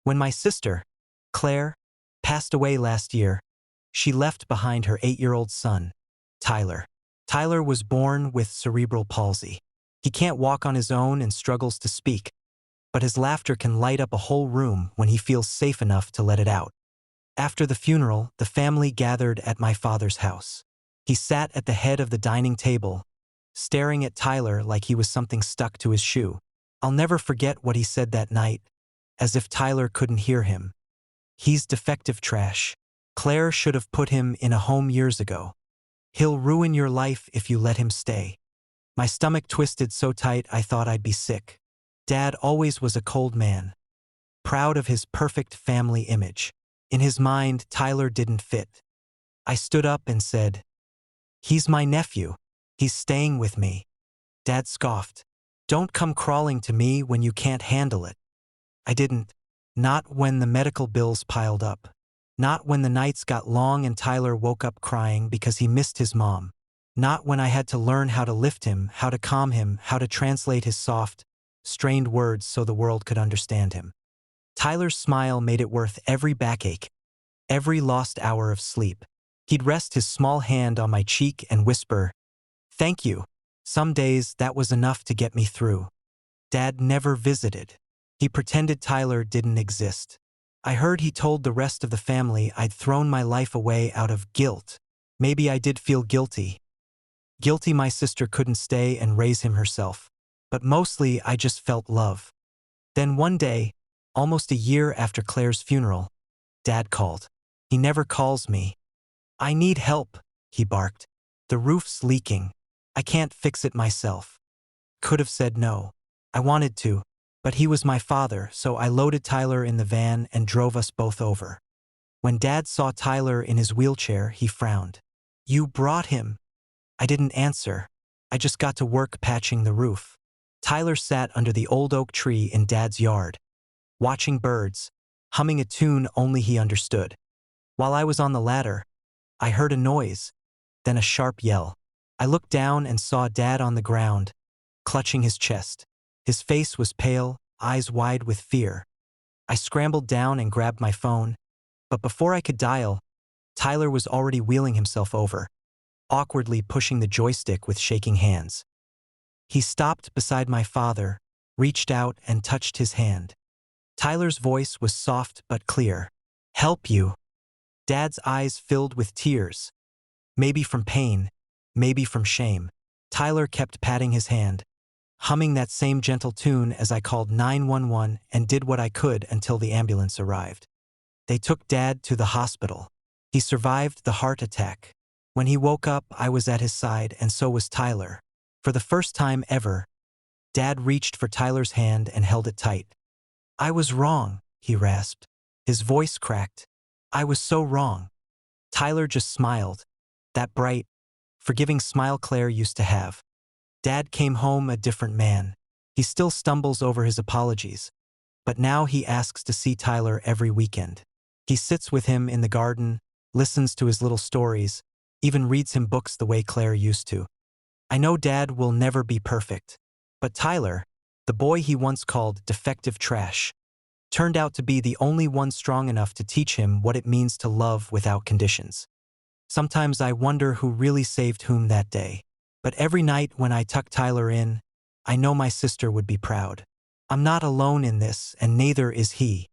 When my sister, Claire, passed away last year, she left behind her 8-year-old son, Tyler. Tyler was born with cerebral palsy. He can't walk on his own and struggles to speak, but his laughter can light up a whole room when he feels safe enough to let it out. After the funeral, the family gathered at my father's house. He sat at the head of the dining table, staring at Tyler like he was something stuck to his shoe. I'll never forget what he said that night, as if Tyler couldn't hear him. "He's defective trash. Claire should have put him in a home years ago. He'll ruin your life if you let him stay." My stomach twisted so tight I thought I'd be sick. Dad always was a cold man, proud of his perfect family image. In his mind, Tyler didn't fit. I stood up and said, "He's my nephew. He's staying with me." Dad scoffed. "Don't come crawling to me when you can't handle it." I didn't. Not when the medical bills piled up. Not when the nights got long and Tyler woke up crying because he missed his mom. Not when I had to learn how to lift him, how to calm him, how to translate his soft, strained words so the world could understand him. Tyler's smile made it worth every backache, every lost hour of sleep. He'd rest his small hand on my cheek and whisper, "Thank you." Some days that was enough to get me through. Dad never visited. He pretended Tyler didn't exist. I heard he told the rest of the family I'd thrown my life away out of guilt. Maybe I did feel guilty. Guilty my sister couldn't stay and raise him herself. But mostly I just felt love. Then one day, almost a year after Claire's funeral, Dad called. He never calls me. "I need help," he barked. "The roof's leaking. I can't fix it myself." Could have said no. I wanted to, but he was my father, so I loaded Tyler in the van and drove us both over. When Dad saw Tyler in his wheelchair, he frowned. "You brought him?" I didn't answer. I just got to work patching the roof. Tyler sat under the old oak tree in Dad's yard, watching birds, humming a tune only he understood. While I was on the ladder, I heard a noise, then a sharp yell. I looked down and saw Dad on the ground, clutching his chest. His face was pale, eyes wide with fear. I scrambled down and grabbed my phone, but before I could dial, Tyler was already wheeling himself over, awkwardly pushing the joystick with shaking hands. He stopped beside my father, reached out and touched his hand. Tyler's voice was soft but clear. "Help you." Dad's eyes filled with tears. Maybe from pain, maybe from shame. Tyler kept patting his hand, humming that same gentle tune as I called 911 and did what I could until the ambulance arrived. They took Dad to the hospital. He survived the heart attack. When he woke up, I was at his side, and so was Tyler. For the first time ever, Dad reached for Tyler's hand and held it tight. "I was wrong," he rasped. His voice cracked. "I was so wrong." Tyler just smiled, that bright, forgiving smile Claire used to have. Dad came home a different man. He still stumbles over his apologies, but now he asks to see Tyler every weekend. He sits with him in the garden, listens to his little stories, even reads him books the way Claire used to. I know Dad will never be perfect, but Tyler, the boy he once called defective trash, turned out to be the only one strong enough to teach him what it means to love without conditions. Sometimes I wonder who really saved whom that day. But every night when I tuck Tyler in, I know my sister would be proud. I'm not alone in this, and neither is he.